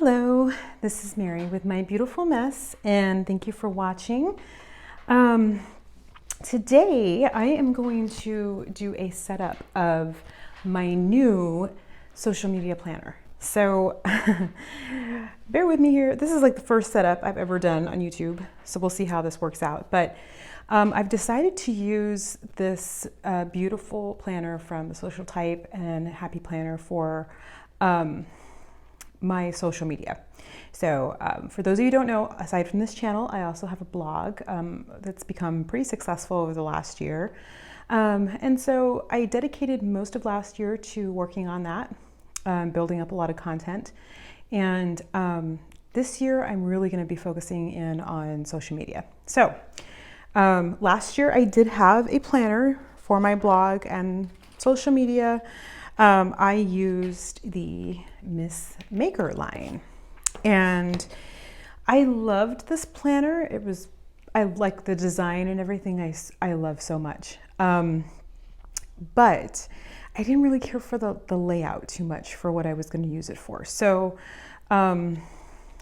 Hello, this is Mary with My Beautiful Mess, and thank you for watching. Today I am going to do a setup of my new social media planner. So bear with me here. This is like the first setup I've ever done on YouTube, so we'll see how this works out. But I've decided to use this beautiful planner from The Social Type and Happy Planner for my social media. So for those of you who don't know, aside from this channel, I also have a blog that's become pretty successful over the last year. And so I dedicated most of last year to working on that, building up a lot of content. And this year I'm really going to be focusing in on social media. So last year I did have a planner for my blog and social media. I used the Miss Maker line, and I loved this planner. I like the design and everything I love so much. But I didn't really care for the layout too much for what I was going to use it for. So I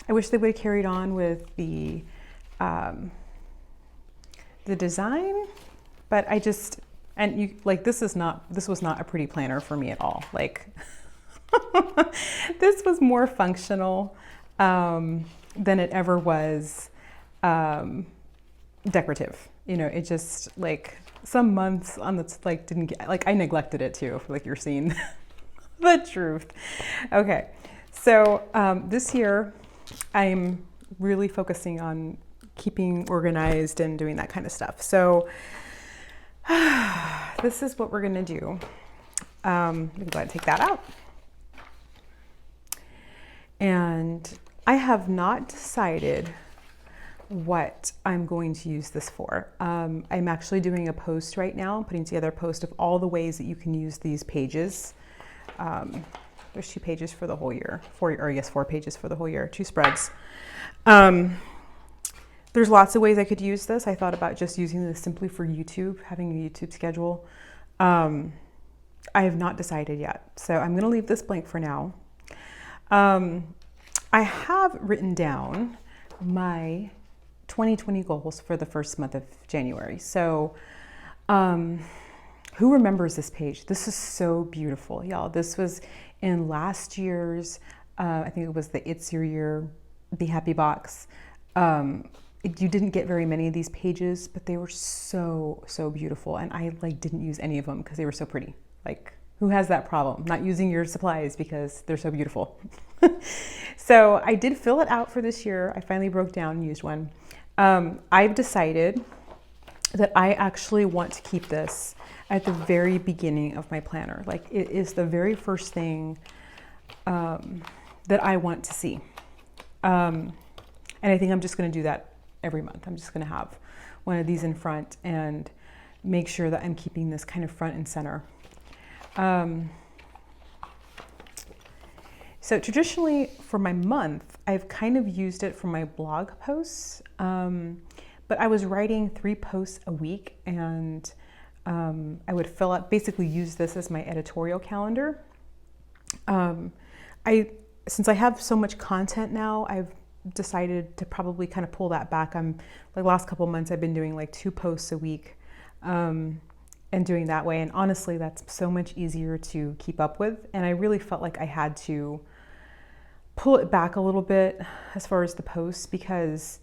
wish they would have carried on with the design, but this was not a pretty planner for me at all. Like this was more functional than it ever was decorative. You know, it just like some months on the didn't get, like I neglected it too, like you're seeing the truth. Okay, so this year I'm really focusing on keeping organized and doing that kind of stuff. So this is what we're gonna do. I'm gonna go ahead and take that out. And I have not decided what I'm going to use this for. I'm actually doing a post right now, putting together a post of all the ways that you can use these pages. There's 2 pages for the whole year, 4 pages for the whole year, 2 spreads. There's lots of ways I could use this. I thought about just using this simply for YouTube, having a YouTube schedule. I have not decided yet, so I'm going to leave this blank for now. I have written down my 2020 goals for the first month of January. So who remembers this page? This is so beautiful, y'all. This was in last year's, I think it was the It's Your Year, Be Happy box. You didn't get very many of these pages, but they were so beautiful, and I didn't use any of them because they were so pretty. Like, who has that problem? Not using your supplies because they're so beautiful. So I did fill it out for this year. I finally broke down and used one. I've decided that I actually want to keep this at the very beginning of my planner. Like, it is the very first thing that I want to see. And I think I'm just going to do that every month. I'm just going to have one of these in front and make sure that I'm keeping this kind of front and center. So traditionally for my month, I've kind of used it for my blog posts, but I was writing 3 posts a week, and I would basically use this as my editorial calendar. Since I have so much content now, I've decided to probably kind of pull that back. The last couple months I've been doing like 2 posts a week and doing that way. And honestly, that's so much easier to keep up with. And I really felt like I had to pull it back a little bit as far as the posts, because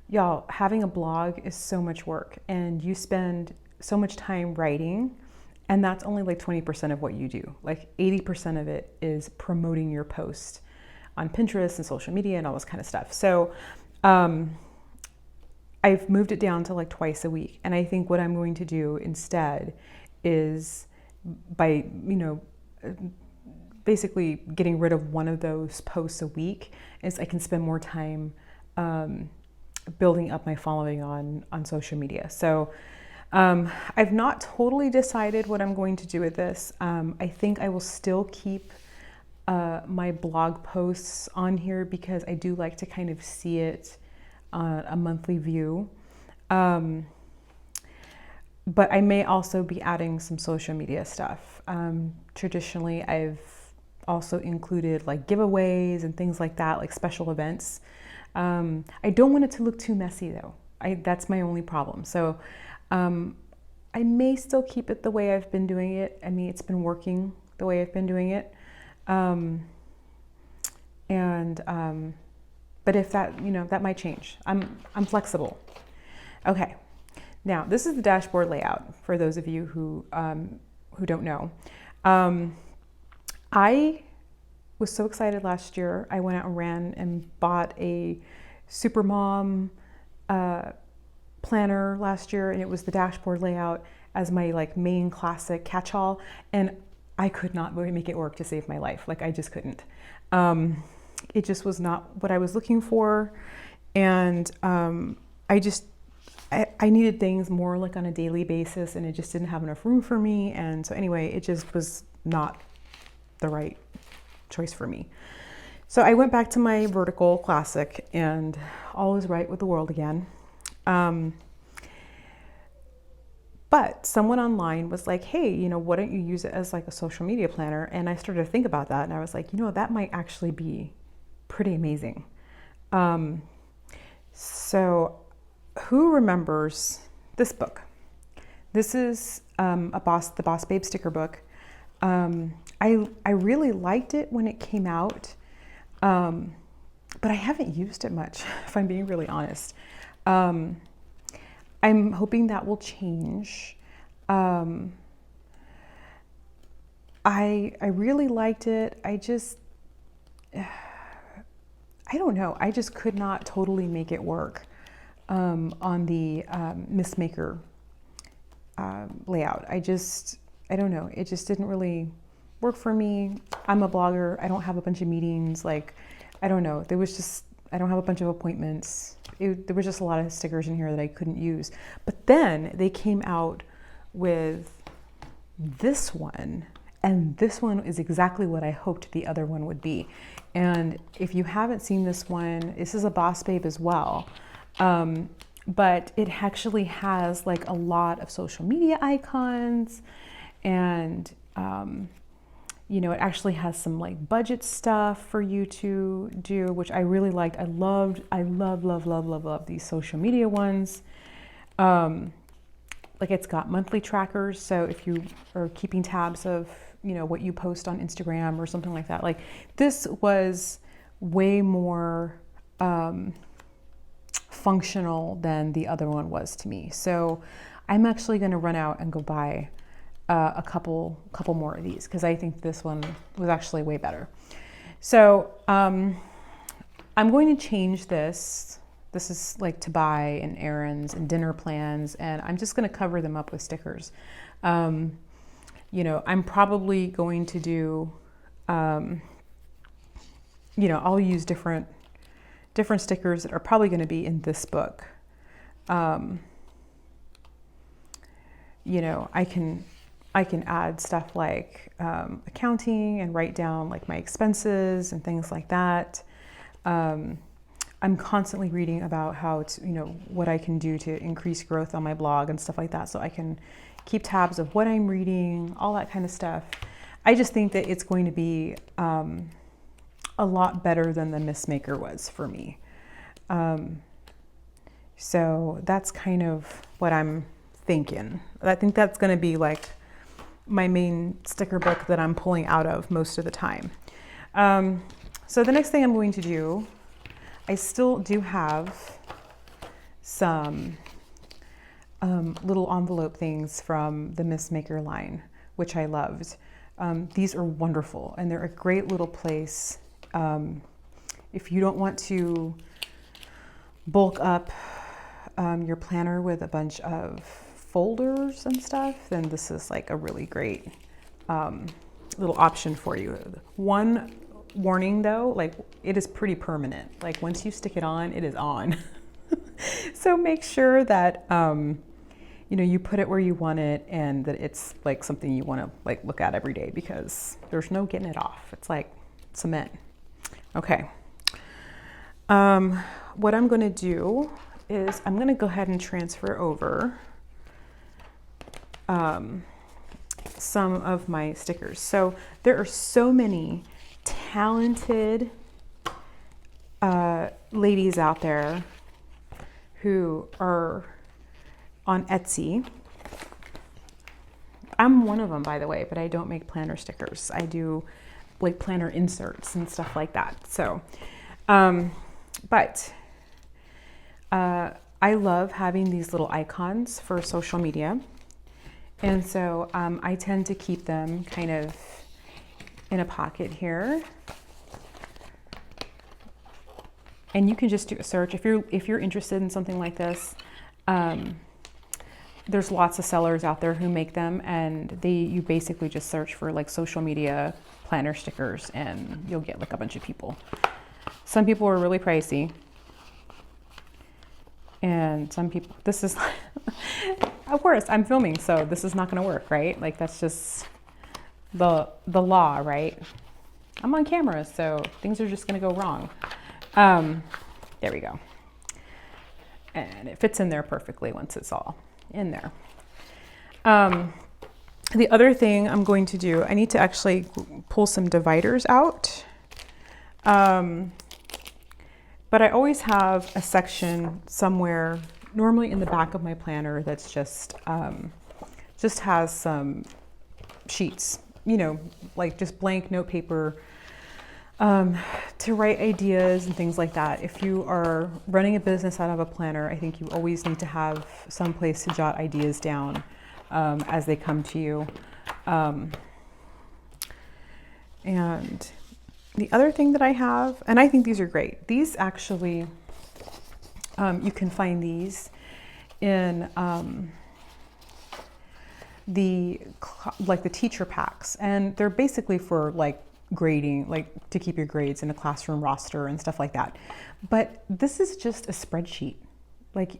y'all, having a blog is so much work and you spend so much time writing, and that's only like 20% of what you do. Like 80% of it is promoting your post on Pinterest and social media and all this kind of stuff. So I've moved it down to like twice a week. And I think what I'm going to do instead is, by, basically getting rid of one of those posts a week, is I can spend more time building up my following on social media. So I've not totally decided what I'm going to do with this. I think I will still keep my blog posts on here because I do like to kind of see it on a monthly view. But I may also be adding some social media stuff. Traditionally, I've also included like giveaways and things like that, like special events. I don't want it to look too messy though. That's my only problem. So I may still keep it the way I've been doing it. I mean, it's been working the way I've been doing it. But if that, that might change. I'm flexible. Okay. Now, this is the dashboard layout for those of you who don't know. I was so excited last year. I went out and ran and bought a Supermom planner last year, and it was the dashboard layout as my like main classic catch-all, and I could not make it work to save my life. Like I just couldn't. It just was not what I was looking for, and I needed things more like on a daily basis, and it just didn't have enough room for me. And so anyway, it just was not the right choice for me. So I went back to my vertical classic, and all is right with the world again. But someone online was like, hey, why don't you use it as like a social media planner? And I started to think about that, and I was like, that might actually be pretty amazing. So who remembers this book? This is the Boss Babe sticker book. I really liked it when it came out, but I haven't used it much, if I'm being really honest. I'm hoping that will change. I really liked it. I don't know. I just could not totally make it work on the Missmaker layout. I don't know. It just didn't really work for me. I'm a blogger. I don't have a bunch of meetings. Like, I don't know. I don't have a bunch of appointments. There was just a lot of stickers in here that I couldn't use. But then they came out with this one, and this one is exactly what I hoped the other one would be. And if you haven't seen this one, this is a Boss Babe as well. But it actually has like a lot of social media icons, and it actually has some like budget stuff for you to do, which I really liked. I love these social media ones. Like it's got monthly trackers. So if you are keeping tabs of, what you post on Instagram or something like that, like this was way more functional than the other one was to me. So I'm actually going to run out and go buy a couple more of these, because I think this one was actually way better. So I'm going to change this. This is like to buy and errands and dinner plans, and I'm just going to cover them up with stickers. I'm probably going to do, I'll use different stickers that are probably going to be in this book. I can add stuff like accounting and write down like my expenses and things like that. I'm constantly reading about how to, what I can do to increase growth on my blog and stuff like that, so I can keep tabs of what I'm reading, all that kind of stuff. I just think that it's going to be a lot better than the Missmaker was for me. So that's kind of what I'm thinking. I think that's going to be like my main sticker book that I'm pulling out of most of the time. So the next thing I'm going to do, I still do have some little envelope things from the Missmaker line, which I loved. These are wonderful, and they're a great little place. If you don't want to bulk up your planner with a bunch of folders and stuff, then this is like a really great little option for you. One warning though, like it is pretty permanent. Like once you stick it on, it is on. So make sure that you put it where you want it, and that it's like something you want to like look at every day, because there's no getting it off. It's like cement. Okay. What I'm going to do is I'm going to go ahead and transfer over some of my stickers. So there are so many talented ladies out there who are on Etsy. I'm one of them, by the way, but I don't make planner stickers. I do like planner inserts and stuff like that. So, I love having these little icons for social media. And so I tend to keep them kind of in a pocket here. And you can just do a search if you're interested in something like this. There's lots of sellers out there who make them, and you basically just search for like social media planner stickers and you'll get like a bunch of people. Some people are really pricey. And some people, this is, of course, I'm filming, so this is not going to work, right? Like that's just the law, right? I'm on camera, so things are just going to go wrong. There we go. And it fits in there perfectly once it's all in there. The other thing I'm going to do, I need to actually pull some dividers out. But I always have a section somewhere, normally in the back of my planner, that's just has some sheets, you know, like just blank note paper to write ideas and things like that. If you are running a business out of a planner, I think you always need to have some place to jot ideas down as they come to you. And the other thing that I have, and I think these are great, these actually, you can find these in the teacher packs, and they're basically for like grading, like to keep your grades in a classroom roster and stuff like that. But this is just a spreadsheet. Like, I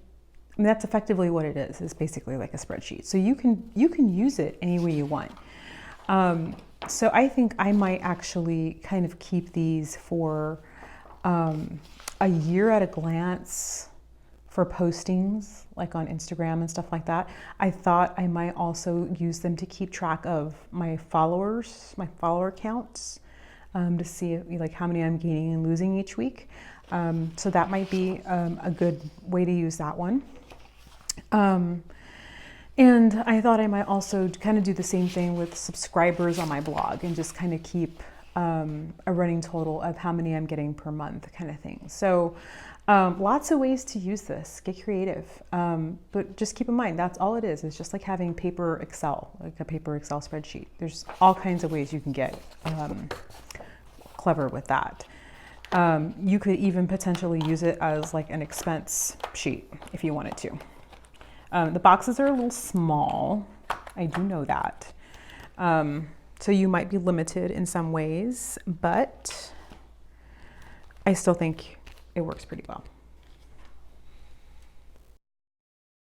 mean, that's effectively what it is basically like a spreadsheet. So you can use it any way you want. So I think I might actually kind of keep these for a year at a glance for postings, like on Instagram and stuff like that. I thought I might also use them to keep track of my followers, my follower counts, to see like how many I'm gaining and losing each week. So that might be a good way to use that one. And I thought I might also kind of do the same thing with subscribers on my blog and just kind of keep a running total of how many I'm getting per month kind of thing. So lots of ways to use this, get creative. But just keep in mind, that's all it is. It's just like having paper Excel, like a paper Excel spreadsheet. There's all kinds of ways you can get clever with that. You could even potentially use it as like an expense sheet if you wanted to. The boxes are a little small. I do know that. So you might be limited in some ways, but I still think it works pretty well.